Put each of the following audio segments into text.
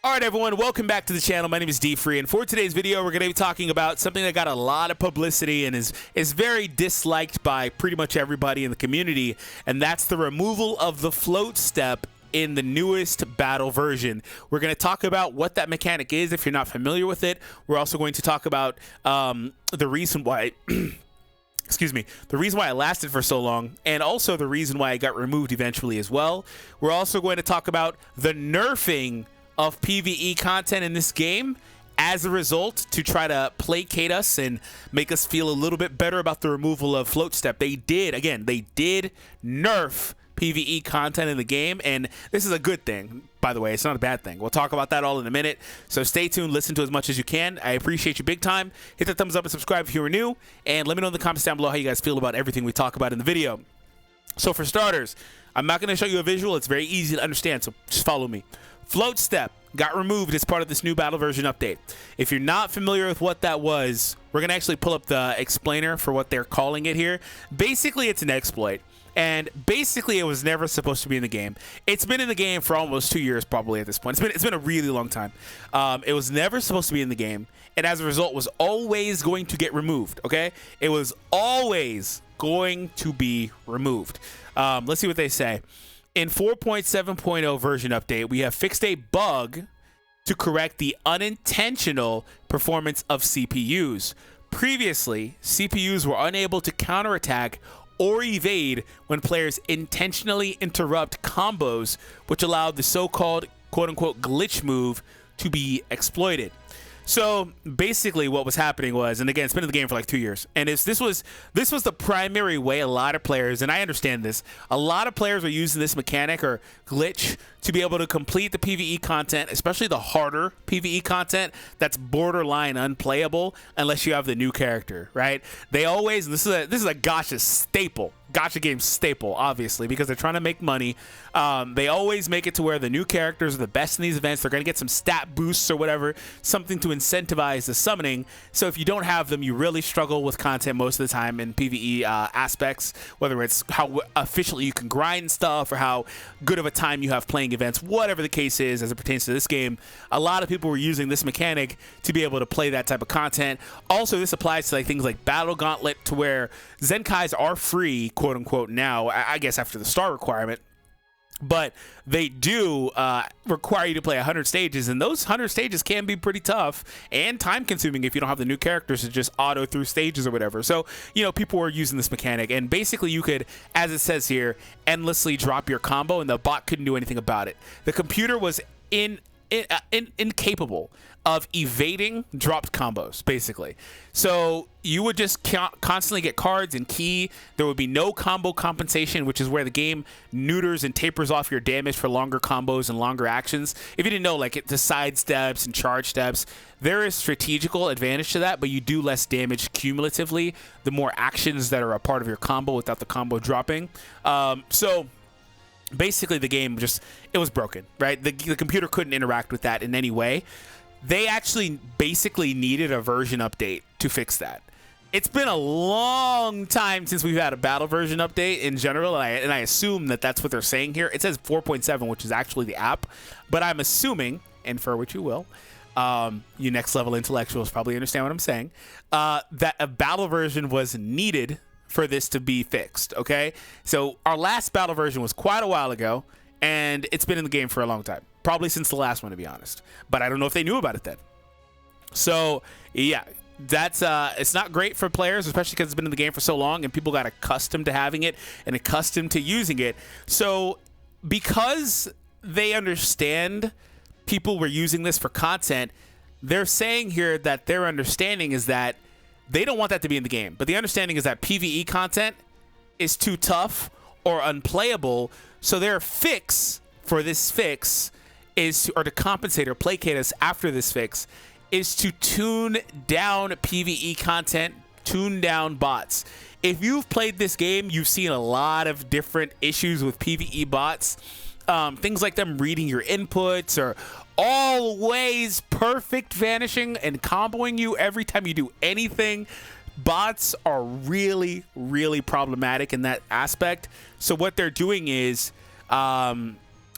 Alright everyone, welcome back to the channel. My name is D-Free, and for today's video we're going to be talking about something that got a lot of publicity and is very disliked by pretty much everybody in the community, and that's the removal of the float step in the newest battle version. We're going to talk about what that mechanic is if you're not familiar with it. We're also going to talk about the reason why excuse me, the reason why it lasted for so long, and also the reason why it got removed eventually as well. We're also going to talk about the nerfing of PvE content in this game as a result to try to placate us and make us feel a little bit better about the removal of float step. They did nerf PvE content in the game, and this is a good thing, by the way. It's not a bad thing. We'll talk about that all in a minute, so stay tuned, listen to as much as you can. I appreciate you big time. Hit that thumbs up and subscribe if you are new, and let me know in the comments down below how you guys feel about everything we talk about in the video. So for starters, I'm not going to show you a visual. It's very easy to understand, so just follow me. Float step got removed as part of this new battle version update. If you're not familiar with what that was, we're going to actually pull up the explainer for what they're calling it here. Basically, it's an exploit. And basically, it was never supposed to be in the game. It's been in the game for almost 2 years, probably at this point. It's been a really long time. It was never supposed to be in the game, and as a result, was always going to get removed. Okay, it was always going to be removed. Let's see what they say. In 4.7.0 version update, we have fixed a bug to correct the unintentional performance of CPUs. Previously, CPUs were unable to counterattack or evade when players intentionally interrupt combos, which allowed the so-called quote-unquote glitch move to be exploited. So basically what was happening was, and again, it's been in the game for like 2 years, and this was the primary way a lot of players, and I understand this, a lot of players are using this mechanic or glitch to be able to complete the PvE content, especially the harder PvE content that's borderline unplayable unless you have the new character, right? They always, this is a gacha staple. Gacha game staple, obviously, because they're trying to make money. They always make it to where the new characters are the best in these events. They're going to get some stat boosts or whatever, something to incentivize the summoning. So if you don't have them, you really struggle with content most of the time in PvE aspects, whether it's how efficiently you can grind stuff or how good of a time you have playing events, whatever the case is as it pertains to this game. A lot of people were using this mechanic to be able to play that type of content. Also, this applies to like things like Battle Gauntlet, to where Zenkais are free, quote unquote, now, I guess after the star requirement, but they do require you to play 100 stages, and those 100 stages can be pretty tough and time consuming if you don't have the new characters to just auto through stages or whatever. So, you know, people were using this mechanic, and basically you could, as it says here, endlessly drop your combo, and the bot couldn't do anything about it. The computer was incapable of evading dropped combos, basically. So you would just constantly get cards and key. There would be no combo compensation, which is where the game neuters and tapers off your damage for longer combos and longer actions. If you didn't know, like the side steps and charge steps, there is strategical advantage to that, but you do less damage cumulatively the more actions that are a part of your combo without the combo dropping. So basically the game it was broken, right? The computer couldn't interact with that in any way. They actually basically needed a version update to fix that. It's been a long time since we've had a battle version update in general, and I assume that that's what they're saying here. It says 4.7, which is actually the app, but I'm assuming, infer what you will, you next level intellectuals probably understand what I'm saying, that a battle version was needed for this to be fixed, okay? So our last battle version was quite a while ago, and it's been in the game for a long time. Probably since the last one, to be honest. But I don't know if they knew about it then. So, yeah, that's it's not great for players, especially because it's been in the game for so long and people got accustomed to having it and accustomed to using it. So, because they understand people were using this for content, they're saying here that their understanding is that they don't want that to be in the game. But the understanding is that PvE content is too tough or unplayable. So their fix for this fix is to compensate or placate us after this fix, is to tune down PvE content, tune down bots. If you've played this game, you've seen a lot of different issues with PvE bots. Things like them reading your inputs, or always perfect vanishing and comboing you every time you do anything. Bots are really, really problematic in that aspect. So what they're doing is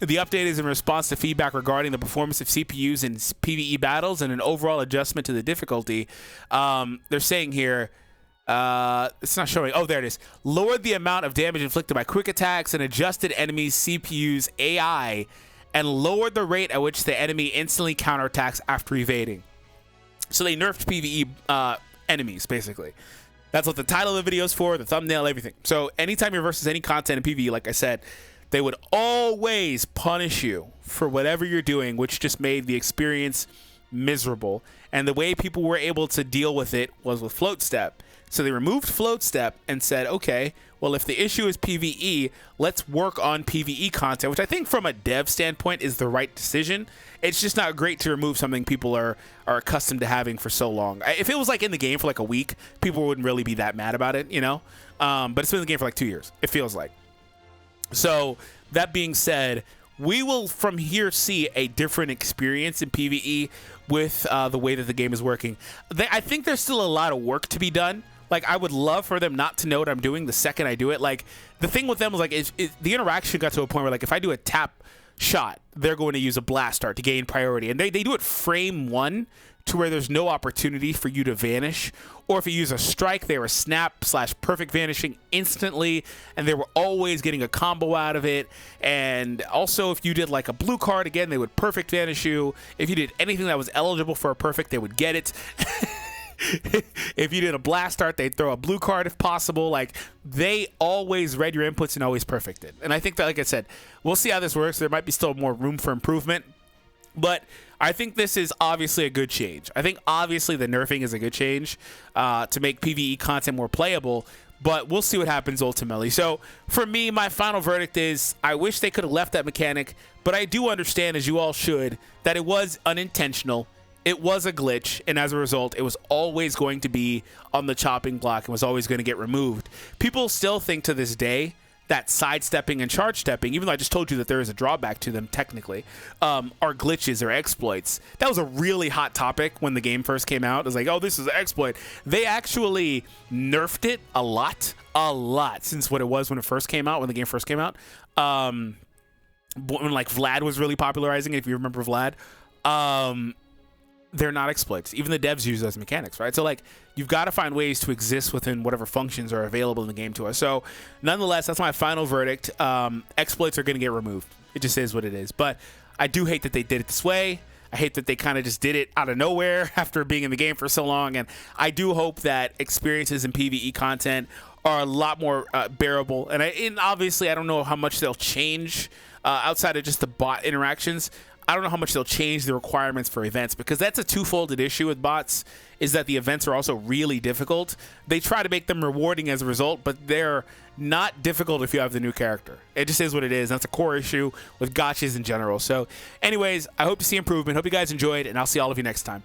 The update is in response to feedback regarding the performance of CPUs in PvE battles and an overall adjustment to the difficulty. They're saying here, it's not showing. Oh, there it is. Lowered the amount of damage inflicted by quick attacks and adjusted enemies' CPU's AI and lowered the rate at which the enemy instantly counterattacks after evading. So they nerfed PvE enemies, basically. That's what the title of the video is for, the thumbnail, everything. So anytime you're versus any content in PvE, like I said, they would always punish you for whatever you're doing, which just made the experience miserable. And the way people were able to deal with it was with float step. So they removed float step and said, okay, well, if the issue is PvE, let's work on PvE content, which I think from a dev standpoint is the right decision. It's just not great to remove something people are accustomed to having for so long. If it was like in the game for like a week, people wouldn't really be that mad about it, you know? But it's been in the game for like 2 years, it feels like. So that being said, we will from here see a different experience in PvE with the way that the game is working. I think there's still a lot of work to be done. Like, I would love for them not to know what I'm doing the second I do it. Like, the thing with them was, like, the interaction got to a point where, like, if I do a tap shot, they're going to use a blast dart to gain priority. And they do it frame one to where there's no opportunity for you to vanish. Or if you use a strike, they were snap/perfect vanishing instantly, and they were always getting a combo out of it. And also, if you did, like, a blue card, again, they would perfect vanish you. If you did anything that was eligible for a perfect, they would get it. If you did a blast dart, they'd throw a blue card if possible. Like, they always read your inputs and always perfected. And I think that, like I said, we'll see how this works. There might be still more room for improvement, but I think this is obviously a good change. I think obviously the nerfing is a good change to make PvE content more playable, but we'll see what happens ultimately. So for me, my final verdict is I wish they could have left that mechanic, but I do understand, as you all should, that it was unintentional. It was a glitch, and as a result, it was always going to be on the chopping block and was always going to get removed. People still think to this day that sidestepping and charge stepping, even though I just told you that there is a drawback to them technically, are glitches or exploits. That was a really hot topic when the game first came out. It was like, oh, this is an exploit. They actually nerfed it a lot since what it was when it first came out, when the game first came out. When like Vlad was really popularizing it, if you remember Vlad. They're not exploits. Even the devs use those mechanics, right? So, like, you've got to find ways to exist within whatever functions are available in the game to us. So, nonetheless, that's my final verdict. Exploits are going to get removed. It just is what it is. But I do hate that they did it this way. I hate that they kind of just did it out of nowhere after being in the game for so long. And I do hope that experiences in PvE content are a lot more bearable. And obviously, I don't know how much they'll change outside of just the bot interactions. I don't know how much they'll change the requirements for events, because that's a two-folded issue with bots, is that the events are also really difficult. They try to make them rewarding as a result, but they're not difficult if you have the new character. It just is what it is. That's a core issue with gotchas in general. So anyways, I hope to see improvement. Hope you guys enjoyed, and I'll see all of you next time.